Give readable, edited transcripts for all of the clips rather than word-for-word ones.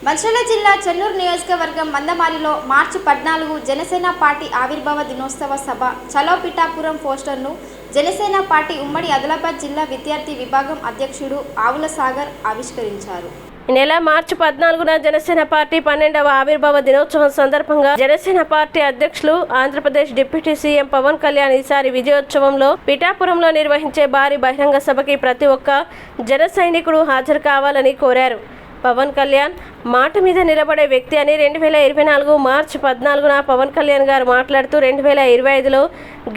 మంచిర్యాల జిల్లా చెన్నూరు నియోజకవర్గం మందమారిలో మార్చి 14 జనసేన పార్టీ ఆవిర్భావ దినోత్సవ సభ చలో పిఠాపురం పోస్టర్ను జనసేన పార్టీ ఉమ్మడి ఆదిలాబాద్ జిల్లా విద్యార్థి విభాగం అధ్యక్షుడు ఆవుల సాగర్ ఆవిష్కరించారు. ఈ నెల మార్చి 14న జనసేన పార్టీ 12వ ఆవిర్భావ దినోత్సవం సందర్భంగా జనసేన పార్టీ అధ్యక్షులు ఆంధ్రప్రదేశ్ డిప్యూటీ సీఎం పవన్ కళ్యాణ్ ఈసారి విజయోత్సవంలో పిఠాపురంలో నిర్వహించే భారీ బహిరంగ సభకి ప్రతి ఒక్క జన సైనికుడు హాజరు కావాలని కోరారు. పవన్ కళ్యాణ్ మాట మీద నిలబడే వ్యక్తి అని 2024 మార్చి 14న పవన్ కళ్యాణ్ గారు మాట్లాడుతూ 2025లో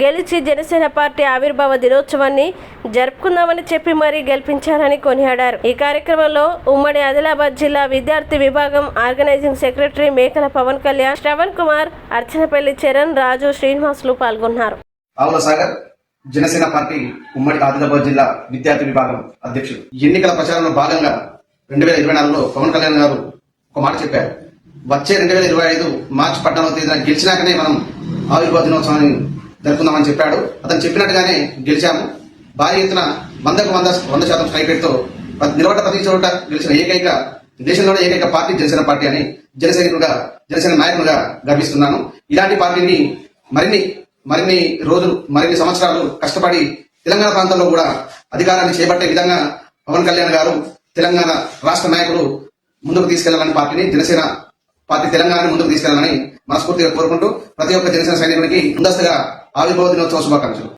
గెలిచి జనసేన పార్టీ ఆవిర్భావ దినోత్సవాన్ని జరుపుకుందామని చెప్పి మరీ గెలిపించారని కొనియాడారు. ఈ కార్యక్రమంలో ఉమ్మడి ఆదిలాబాద్ జిల్లా విద్యార్థి విభాగం ఆర్గనైజింగ్ సెక్రటరీ మేకల పవన్ కళ్యాణ్, శ్రవణ్ కుమార్, అర్చనపల్లి చరణ్, రాజు, శ్రీనివాసులు పాల్గొన్నారు. ఆవుల సాగర్ జనసేన పార్టీ ఉమ్మడి ఆదిలాబాద్ జిల్లా విద్యార్థి విభాగం అధ్యక్షుడు. ఎన్నికల ప్రచారంలో భాగంగా 2024లో పవన్ కళ్యాణ్ గారు ఒక మాట చెప్పారు. వచ్చే 2025 మార్చి 14వ తేదీన గెలిచినాకనే మనం ఆవిర్భావ దినోత్సవాన్ని జరుపుకుందామని చెప్పాడు. అతను చెప్పినట్టుగానే గెలిచాము. భారీ ఎత్తున 100% స్ట్రైక్ రేట్తో నిలబడ్డ ప్రతి చోట గెలిచిన ఏకైక దేశంలోనే ఏకైక పార్టీ జనసేన పార్టీ అని జనసేన నాయకులుగా గర్విస్తున్నాను. ఇలాంటి పార్టీని మరిన్ని రోజులు మరిన్ని సంవత్సరాలు కష్టపడి తెలంగాణ ప్రాంతంలో కూడా అధికారాన్ని చేపట్టే విధంగా పవన్ కళ్యాణ్ గారు తెలంగాణ రాష్ట్ర నాయకులు ముందుకు తీసుకెళ్లాలని పార్టీని జనసేన పార్టీ తెలంగాణని ముందుకు తీసుకెళ్లాలని మనస్ఫూర్తిగా కోరుకుంటూ ప్రతి ఒక్క జనసేన సైనికునికి ముందస్తుగా ఆవిర్భావ దినోత్సవ శుభాకాంక్షలు.